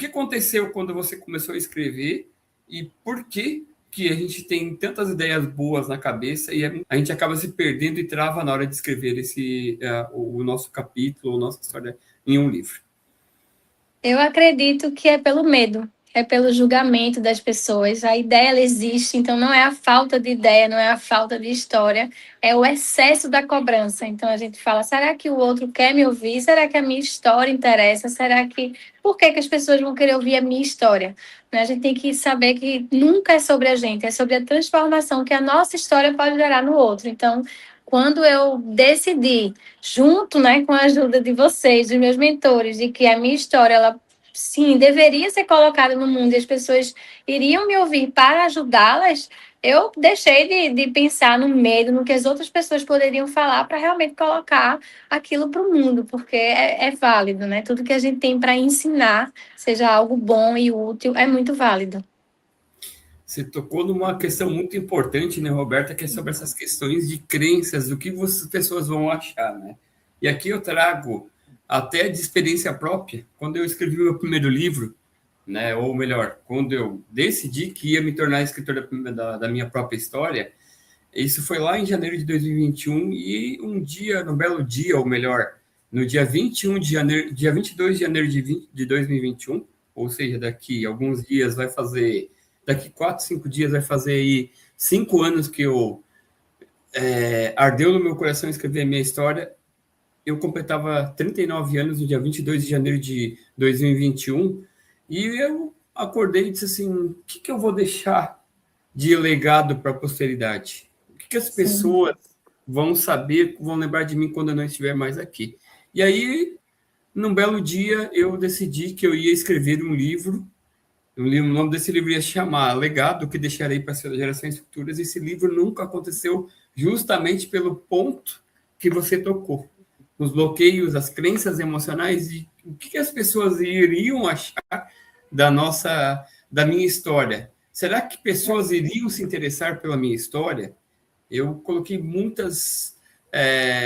que aconteceu quando você começou a escrever e por que a gente tem tantas ideias boas na cabeça e a gente acaba se perdendo e trava na hora de escrever o nosso capítulo, a nossa história em um livro? Eu acredito que é pelo medo, é pelo julgamento das pessoas. A ideia ela existe, então não é a falta de ideia, não é a falta de história, é o excesso da cobrança. Então a gente fala: será que o outro quer me ouvir? Será que a minha história interessa? Será que por que as pessoas vão querer ouvir a minha história? Né? A gente tem que saber que nunca é sobre a gente, é sobre a transformação que a nossa história pode gerar no outro. Então, quando eu decidi, junto, né, com a ajuda de vocês, dos meus mentores, de que a minha história, ela, sim, deveria ser colocada no mundo e as pessoas iriam me ouvir para ajudá-las, eu deixei de pensar no medo, no que as outras pessoas poderiam falar, para realmente colocar aquilo para o mundo, porque é válido, né? Tudo que a gente tem para ensinar, seja algo bom e útil, é muito válido. Você tocou numa questão muito importante, né, Roberta, que é sobre essas questões de crenças, do que as pessoas vão achar, né? E aqui eu trago até de experiência própria, quando eu escrevi o meu primeiro livro, né, ou melhor, quando eu decidi que ia me tornar escritor da minha própria história, isso foi lá em janeiro de 2021 e um dia, no belo dia, ou melhor, no dia 21 de janeiro, dia 22 de janeiro de 2021, ou seja, daqui alguns dias vai fazer, daqui 4, 5 dias vai fazer aí 5 anos que eu ardeu no meu coração escrever a minha história. Eu completava 39 anos no dia 22 de janeiro de 2021 e eu acordei e disse assim, o que eu vou deixar de legado para a posteridade? O que as Sim. pessoas vão saber, vão lembrar de mim quando eu não estiver mais aqui? E aí, num belo dia, eu decidi que eu ia escrever um livro. O nome desse livro ia chamar Legado que deixarei para as gerações futuras. Esse livro nunca aconteceu justamente pelo ponto que você tocou. Os bloqueios, as crenças emocionais e o que as pessoas iriam achar da minha história. Será que pessoas iriam se interessar pela minha história? Eu coloquei muitas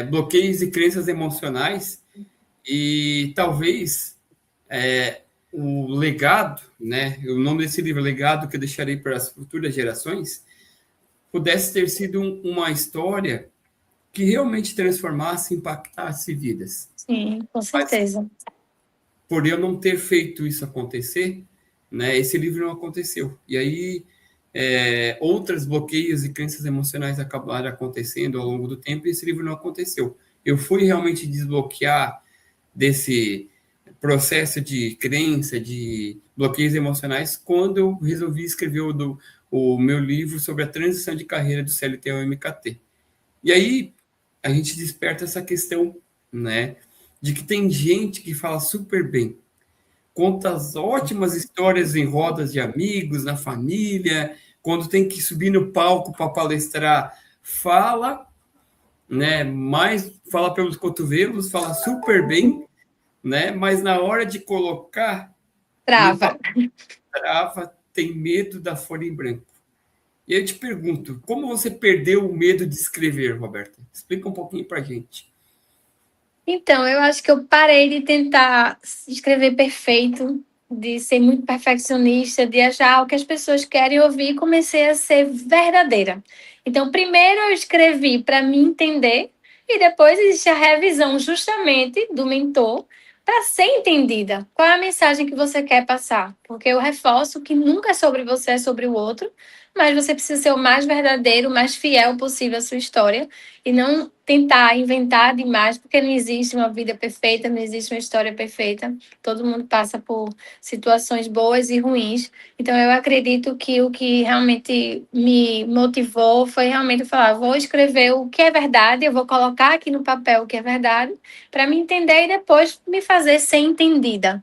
bloqueios e crenças emocionais e talvez o legado, né, o nome desse livro, Legado que eu deixarei para as futuras gerações, pudesse ter sido uma história que realmente transformasse, impactasse vidas. Sim, com Mas certeza. por eu não ter feito isso acontecer, né, esse livro não aconteceu. E aí outros bloqueios e crenças emocionais acabaram acontecendo ao longo do tempo e esse livro não aconteceu. Eu fui realmente desbloquear desse processo de crença, de bloqueios emocionais, quando eu resolvi escrever o meu livro sobre a transição de carreira do CLT ao MKT. E aí a gente desperta essa questão, né, de que tem gente que fala super bem, conta as ótimas histórias em rodas de amigos, na família, quando tem que subir no palco para palestrar, fala, né, mais fala pelos cotovelos, fala super bem, né, mas na hora de colocar no Trava. papel trava, tem medo da folha em branco. E eu te pergunto, como você perdeu o medo de escrever, Roberta? Explica um pouquinho para a gente. Então, eu acho que eu parei de tentar escrever perfeito, de ser muito perfeccionista, de achar o que as pessoas querem ouvir e comecei a ser verdadeira. Então, primeiro eu escrevi para me entender e depois existe a revisão justamente do mentor para ser entendida. Qual é a mensagem que você quer passar? Porque eu reforço que nunca é sobre você, é sobre o outro, mas você precisa ser o mais verdadeiro, o mais fiel possível à sua história e não tentar inventar demais, porque não existe uma vida perfeita, não existe uma história perfeita. Todo mundo passa por situações boas e ruins. Então, eu acredito que o que realmente me motivou foi realmente falar: vou escrever o que é verdade, eu vou colocar aqui no papel o que é verdade, para me entender e depois me fazer ser entendida.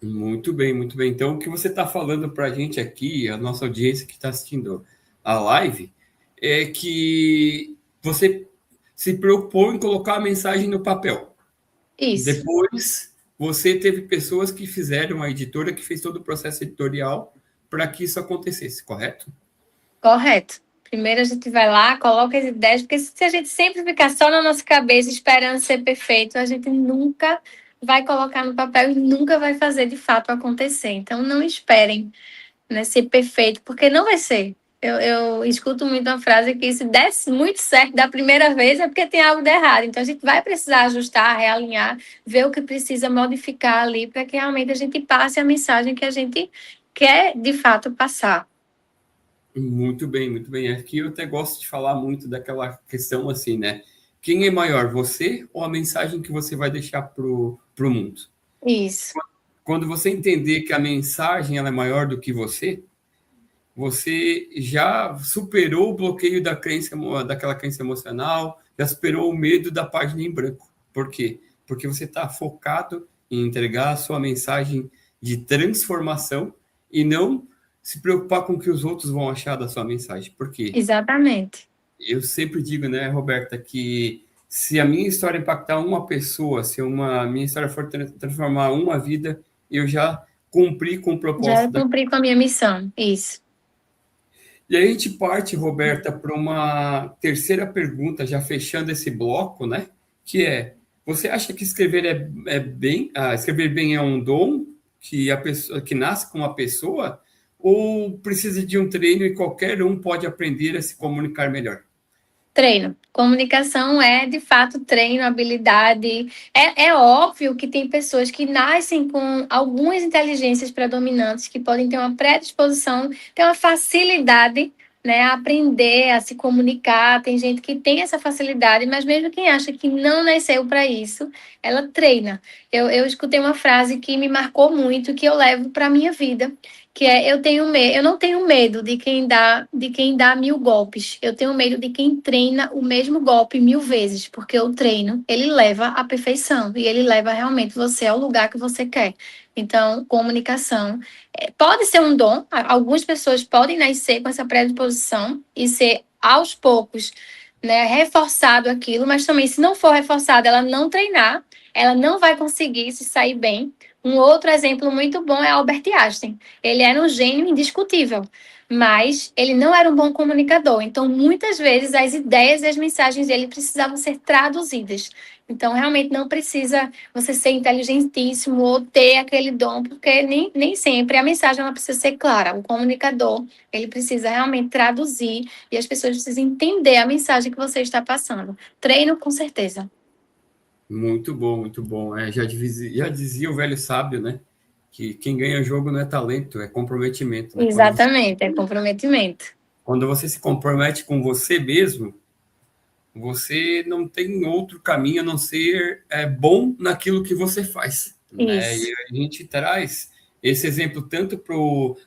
Muito bem, muito bem. Então, o que você está falando para a gente aqui, a nossa audiência que está assistindo a live, é que você se preocupou em colocar a mensagem no papel. Isso, Depois, você teve pessoas que fizeram, a editora que fez todo o processo editorial para que isso acontecesse, correto? correto. Primeiro a gente vai lá, coloca as ideias, porque se a gente sempre ficar só na nossa cabeça esperando ser perfeito, a gente nunca vai colocar no papel e nunca vai fazer de fato acontecer. Então, não esperem, né, ser perfeito, porque não vai ser. Eu escuto muito uma frase que se desse muito certo da primeira vez é porque tem algo de errado. Então, a gente vai precisar ajustar, realinhar, ver o que precisa modificar ali para que realmente a gente passe a mensagem que a gente quer de fato passar. Muito bem, muito bem. Aqui eu até gosto de falar muito daquela questão assim, né? Quem é maior, você ou a mensagem que você vai deixar pro mundo? Isso, Quando você entender que a mensagem ela é maior do que você já superou o bloqueio daquela crença emocional, já superou o medo da página em branco. Por quê? Porque você está focado em entregar a sua mensagem de transformação e não se preocupar com o que os outros vão achar da sua mensagem. Por quê? exatamente. Eu sempre digo, né, Roberta, que se a minha história impactar uma pessoa, se minha história for transformar uma vida, eu já cumpri com o Já propósito. cumpri com a minha missão. Isso. E aí a gente parte, Roberta, para uma terceira pergunta, já fechando esse bloco, né? Que é: você acha que escrever bem é um dom que a pessoa que nasce com uma pessoa, ou precisa de um treino e qualquer um pode aprender a se comunicar melhor? Treino. Comunicação é, de fato, treino, habilidade. É óbvio que tem pessoas que nascem com algumas inteligências predominantes que podem ter uma predisposição, ter uma facilidade, né, a aprender a se comunicar. Tem gente que tem essa facilidade, mas mesmo quem acha que não nasceu para isso, ela treina. Eu escutei uma frase que me marcou muito, que eu levo para a minha vida, que é eu não tenho medo de quem dá 1000 golpes. Eu tenho medo de quem treina o mesmo golpe 1000 vezes, porque o treino, ele leva à perfeição e ele leva realmente você ao lugar que você quer. Então, comunicação pode ser um dom. Algumas pessoas podem nascer com essa predisposição e ser aos poucos, né, reforçado aquilo, mas também se não for reforçado, ela não treinar, ela não vai conseguir se sair bem. Um outro exemplo muito bom é Albert Einstein. Ele era um gênio indiscutível, mas ele não era um bom comunicador. Então, muitas vezes, as ideias e as mensagens dele precisavam ser traduzidas. Então, realmente, não precisa você ser inteligentíssimo ou ter aquele dom, porque nem sempre a mensagem ela precisa ser clara. O comunicador, ele precisa realmente traduzir e as pessoas precisam entender a mensagem que você está passando. Treino, com certeza. Muito bom, muito bom. Já dizia o velho sábio, né? Que quem ganha jogo não é talento, é comprometimento, né? Exatamente, é comprometimento. Quando você se compromete com você mesmo, você não tem outro caminho a não ser bom naquilo que você faz, né? Isso. E a gente traz esse exemplo tanto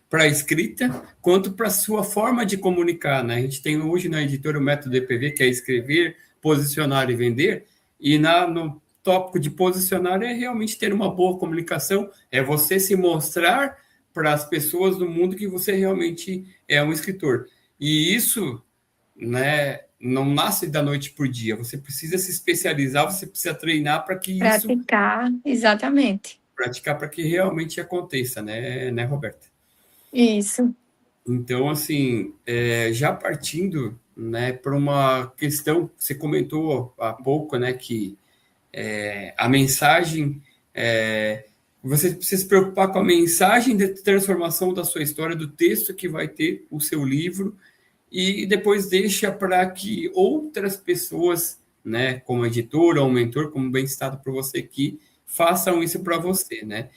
para a escrita quanto para a sua forma de comunicar, né? A gente tem hoje na editora o método EPV, que é escrever, posicionar e vender, e no tópico de posicionar é realmente ter uma boa comunicação, é você se mostrar para as pessoas do mundo que você realmente é um escritor. E isso, né, não nasce da noite por dia. Você precisa se especializar, você precisa treinar para que isso Praticar, exatamente. praticar para que realmente aconteça, né, Roberta? Isso. Então, assim, já partindo, né, para uma questão, você comentou há pouco, né, que a mensagem, você precisa se preocupar com a mensagem de transformação da sua história, do texto que vai ter o seu livro, e depois deixa para que outras pessoas, né, como editor ou mentor, como bem citado por você aqui, façam isso para você, né?